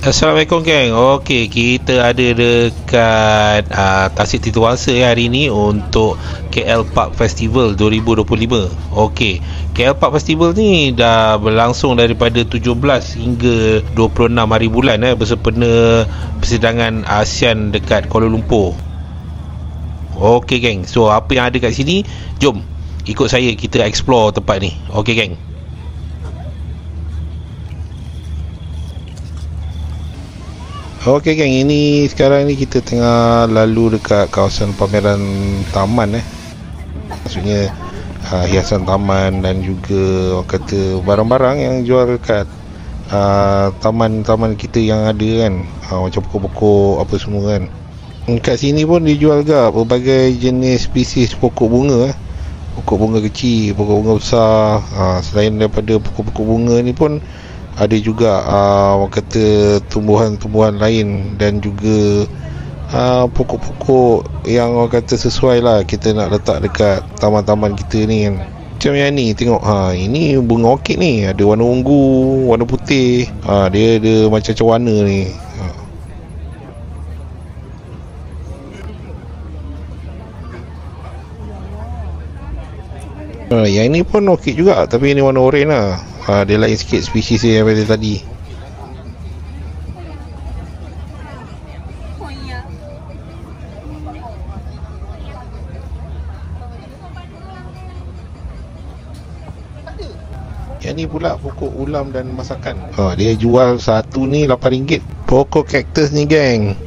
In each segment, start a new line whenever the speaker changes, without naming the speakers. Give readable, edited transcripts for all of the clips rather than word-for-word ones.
Assalamualaikum geng. Okey, kita ada dekat Tasik Tituwangsa hari ni untuk KL Park Festival 2025. Okey, KL Park Festival ni dah berlangsung daripada 17 hingga 26 hari bulan bersempena persidangan ASEAN dekat Kuala Lumpur. Okey geng, so apa yang ada kat sini, jom ikut saya kita explore tempat ni. Okey geng. Okey geng, ini sekarang ni kita tengah lalu dekat kawasan pameran taman maksudnya hiasan taman dan juga orang kata barang-barang yang jual dekat taman-taman kita yang ada kan, macam pokok-pokok apa semua kan. Kat sini pun dijual juga berbagai jenis spesies pokok bunga pokok bunga kecil, pokok bunga besar. Selain daripada pokok-pokok bunga ni pun ada juga orang kata tumbuhan-tumbuhan lain dan juga pokok-pokok yang orang kata sesuai lah kita nak letak dekat taman-taman kita ni kan. Macam yang ni, tengok ini bunga orkid ni, ada warna ungu, warna putih, dia ada macam-macam warna ni. Yang ni pun orkid juga, tapi ini warna oranye lah. Dia lain sikit spesies dia daripada tadi. Yang ni pula pokok ulam dan masakan. Dia jual satu ni RM8. Pokok kaktus ni geng,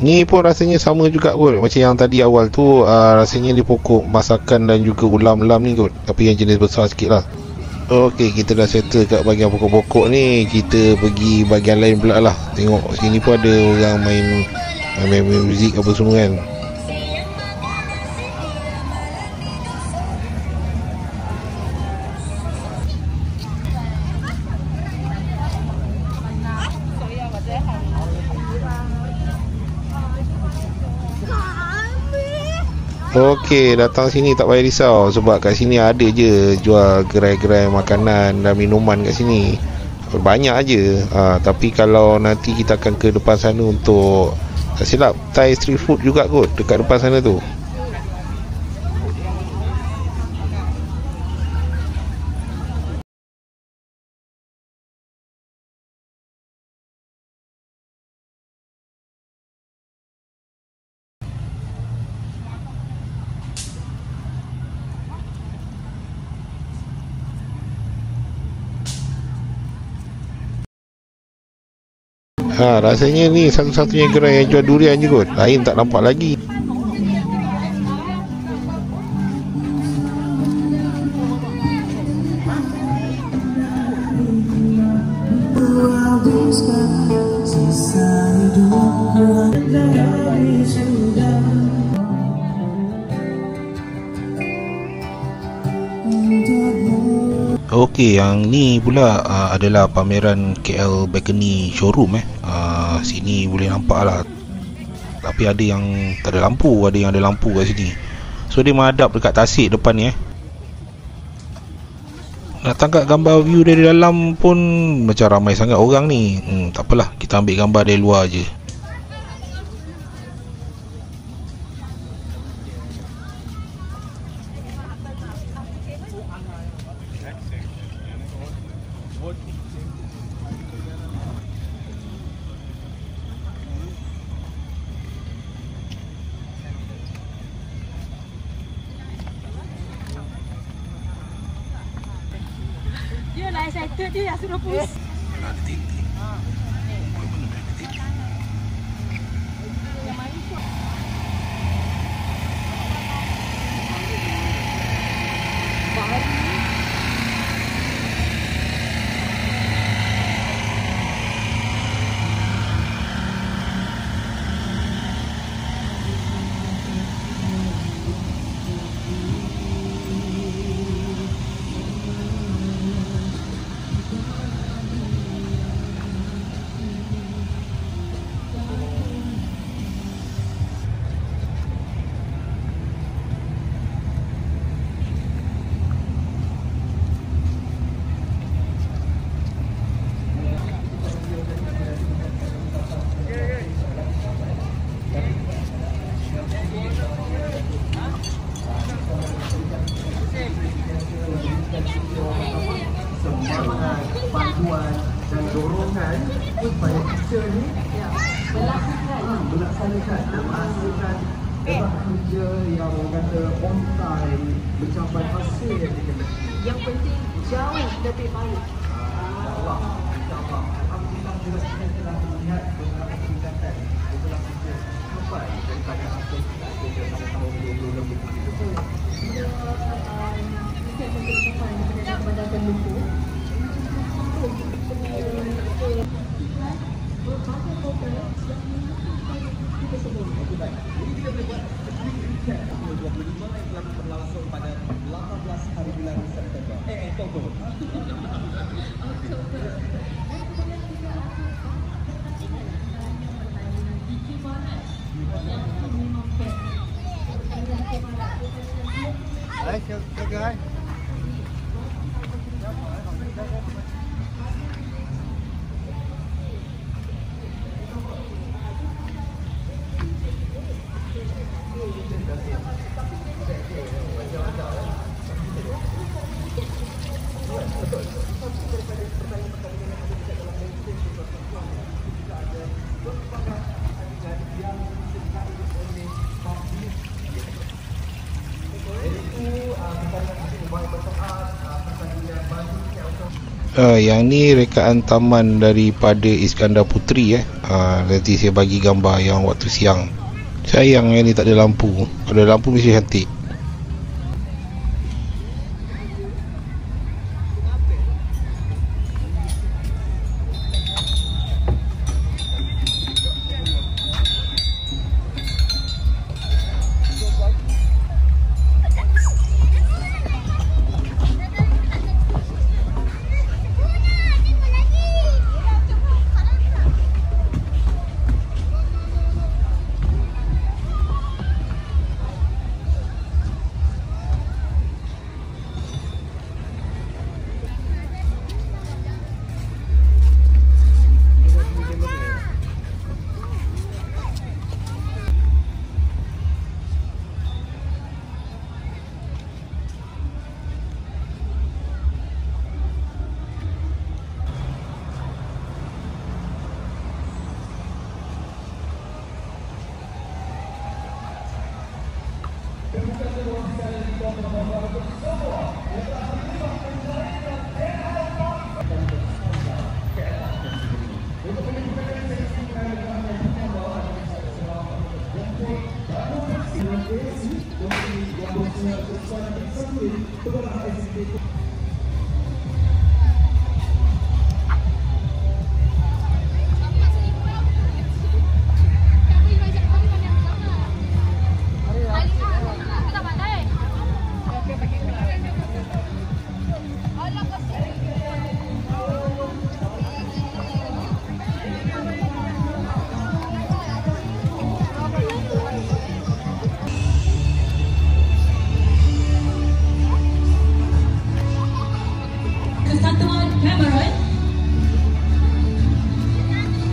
ni pun rasanya sama juga kot macam yang tadi awal tu. Rasanya dia pokok masakan dan juga ulam-ulam ni kot, tapi yang jenis besar sikit lah. Okey, kita dah settle kat bahagian pokok-pokok ni. Kita pergi bahagian lain pula lah. Tengok sini pun ada orang main muzik apa semua kan. Okey, datang sini tak payah risau sebab kat sini ada je jual gerai-gerai makanan dan minuman kat sini. Banyak aje. Tapi kalau nanti kita akan ke depan sana untuk tak silap Thai street food juga kot dekat depan sana tu. Rasanya ni satu-satunya gerai yang jual durian je kot. Lain tak nampak lagi. Okey, yang ni pula adalah pameran KL Balcony Showroom sini boleh nampak lah. Tapi ada yang tak ada lampu, ada yang ada lampu kat sini. So dia menghadap dekat tasik depan ni Nak tangkap gambar view dari dalam pun macam ramai sangat orang ni. Tak apalah, kita ambil gambar dari luar je.
Dia lah excited dia suruh push.
Ada titik.
dorongan supaya kita ni melaksanakan dan menghasilkan kerja yang orang kata on time, mencapai hasil yang dikehendaki.
Yang penting jauh lebih baik.
InsyaAllah, insyaAllah. Alhamdulillah juga kita telah melihat beberapa peningkatan setelah kita sampai daripada apa yang kita ada pada tahun 2020.
Kita mungkin sampai daripada Kebadan Lumpur. Berbagai program yang kita sebut.
Ini kita boleh buat recap 2025 yang telah berlangsung pada 18 hari bulan September. Oktober.
Yang ni rekaan taman daripada Iskandar Puteri. Nanti saya bagi gambar yang waktu siang. Sayang yang ni tak ada lampu. Kalau ada lampu mesti cantik.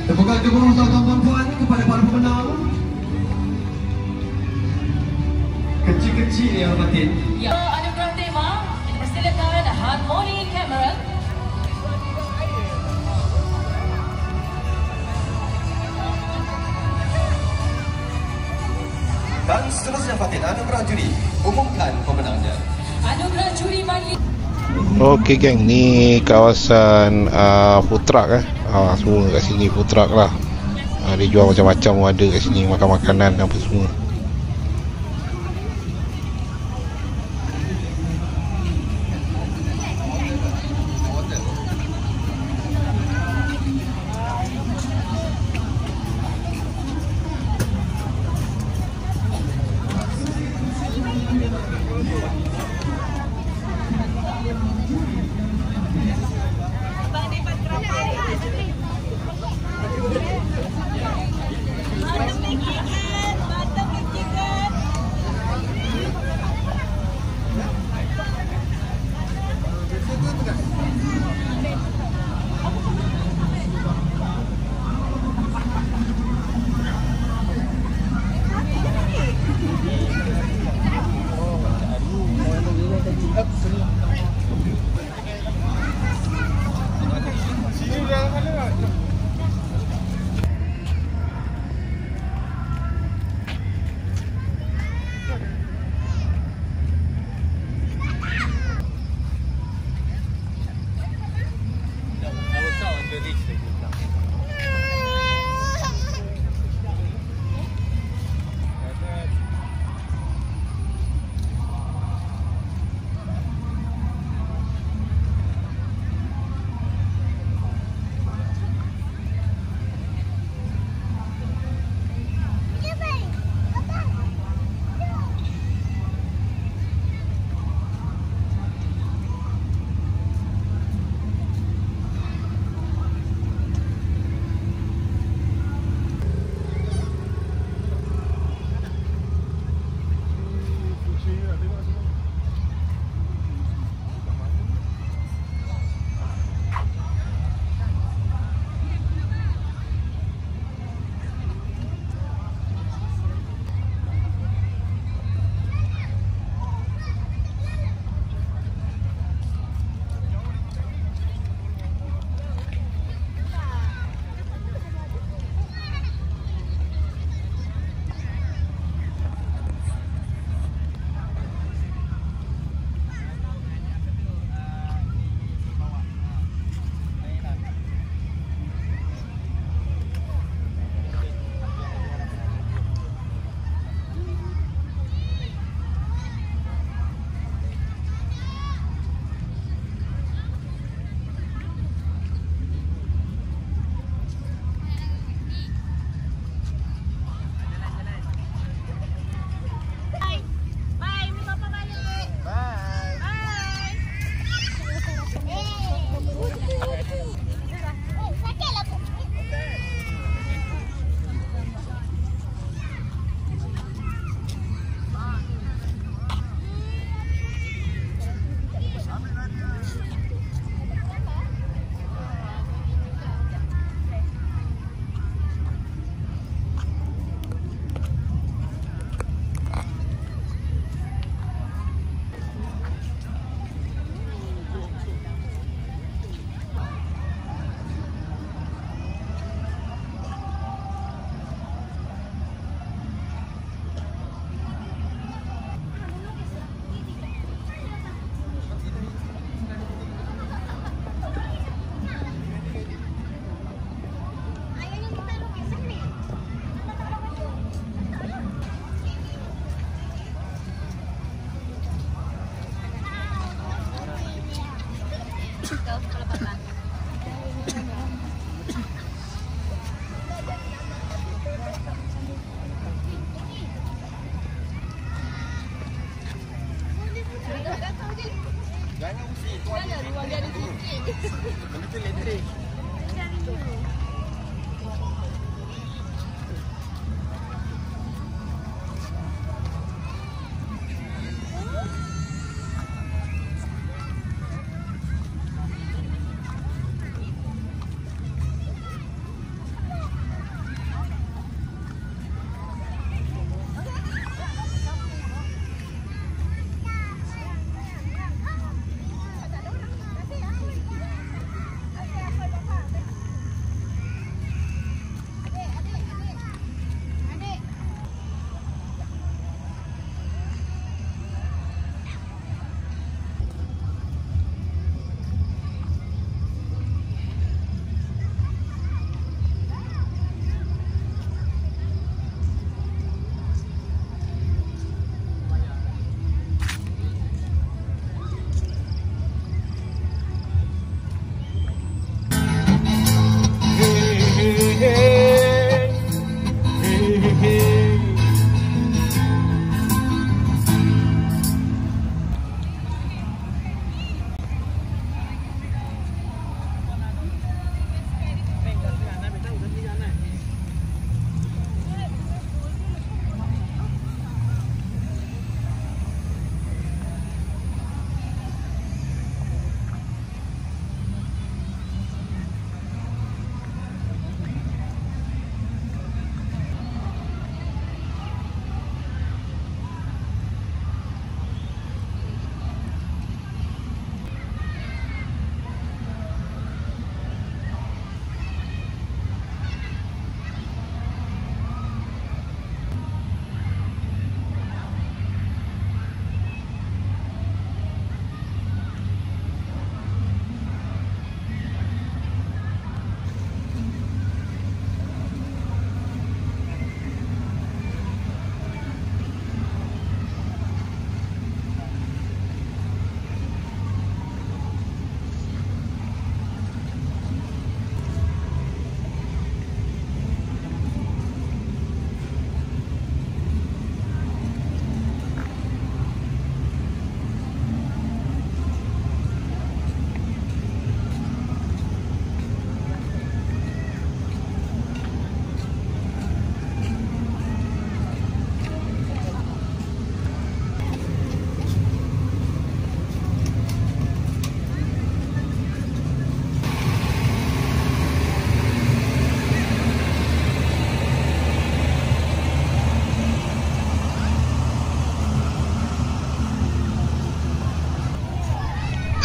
Tepukan gemuruh tuan-tuan dan puan kepada para pemenang. Kecil-kecil yang batin.
Ya, anugerah tema dipersilakan Harmony Cameron.
Dan seterusnya Fatin, anugerah juri umumkan pemenangnya.
Anugerah juri mandi.
Okey geng, ni kawasan food truck semua kat sini food truck lah. Dia jual macam-macam ada kat sini, makan makanan apa semua.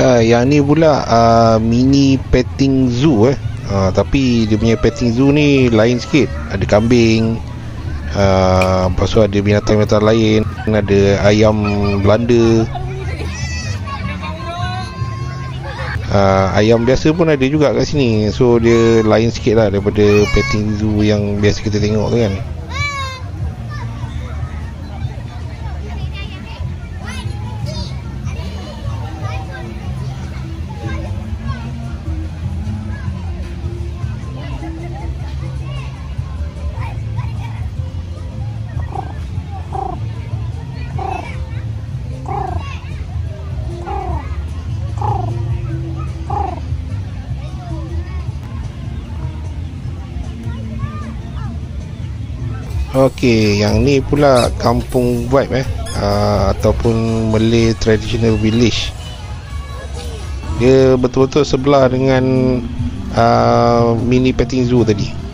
Yang ni pula mini petting zoo tapi dia punya petting zoo ni lain sikit. Ada kambing, lepas tu ada binatang-binatang lain, ada ayam Belanda, ayam biasa pun ada juga kat sini. So dia lain sikit lah daripada petting zoo yang biasa kita tengok tu kan. Okey, yang ni pula kampung vibe ataupun Malay traditional village. Dia betul-betul sebelah dengan mini petting zoo tadi.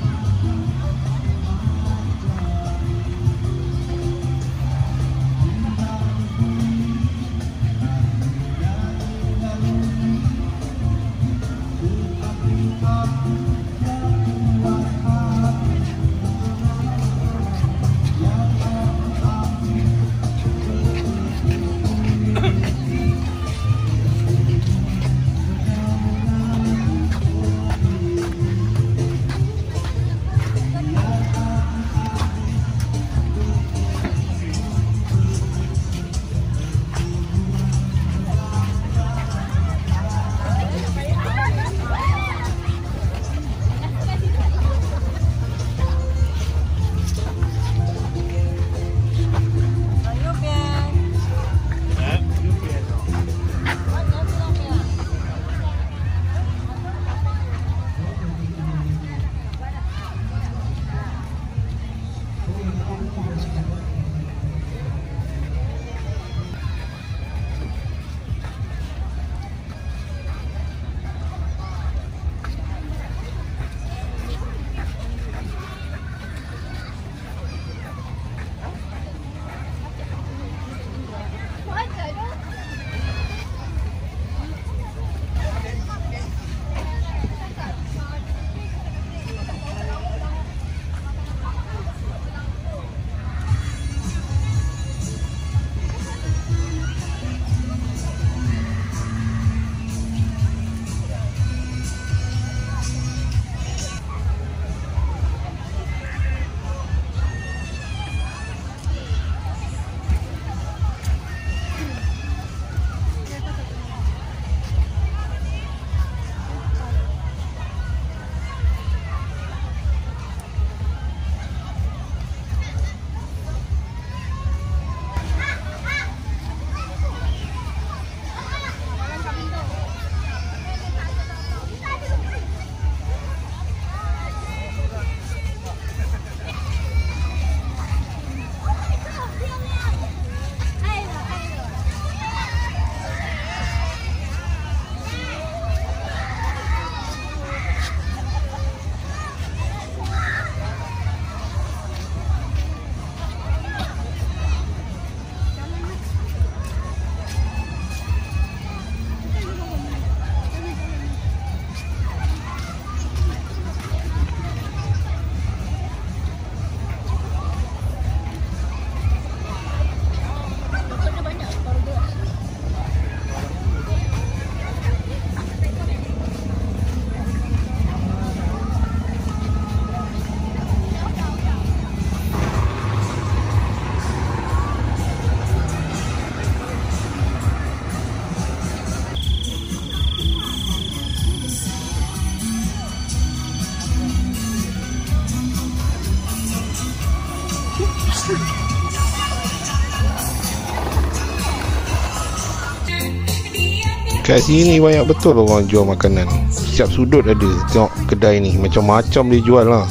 Kat sini banyak betul orang jual makanan. Setiap sudut ada. Tengok kedai ni macam-macam dia jual lah.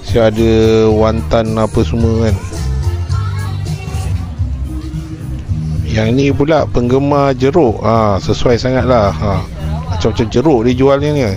Siap ada wonton apa semua kan. Yang ni pula penggemar jeruk. Sesuai sangat lah. Macam-macam jeruk dia jualnya ni.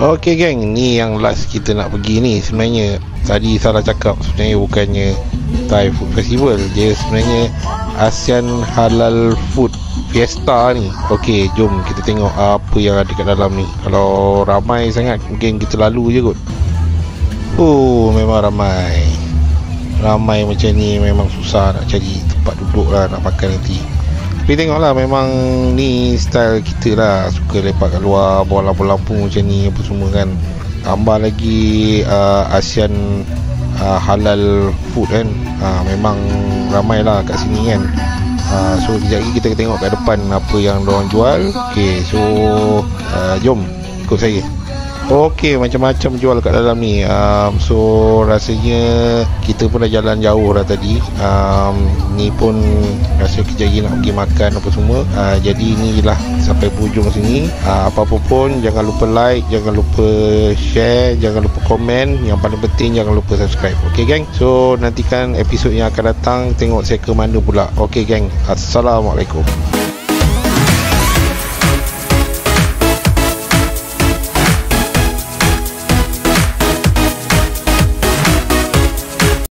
Okey geng, ni yang last kita nak pergi ni. Sebenarnya tadi salah cakap, sebenarnya bukannya Thai Food Festival, dia sebenarnya ASEAN Halal Food Fiesta ni. Okey, jom kita tengok apa yang ada kat dalam ni. Kalau ramai sangat mungkin kita lalu je kot. Memang ramai. Ramai macam ni memang susah nak cari tempat duduk lah, nak makan nanti. Tapi tengoklah, memang ni style kita lah, suka lepak kat luar, bawa lampu-lampu macam ni apa semua kan. Tambah lagi ASEAN Halal Food kan. Memang ramai lah kat sini kan. So kejap lagi kita tengok kat depan apa yang diorang jual. Okay, so jom ikut saya. Okey, macam-macam jual kat dalam ni. So rasanya kita pun dah jalan jauh dah tadi. Ni pun rasa kejap lagi nak pergi makan apa semua. Jadi inilah sampai hujung sini. Apa-apa pun jangan lupa like, jangan lupa share, jangan lupa komen. Yang paling penting jangan lupa subscribe. Okey geng. So nantikan episod yang akan datang, tengok saya ke mana pula. Okey geng. Assalamualaikum.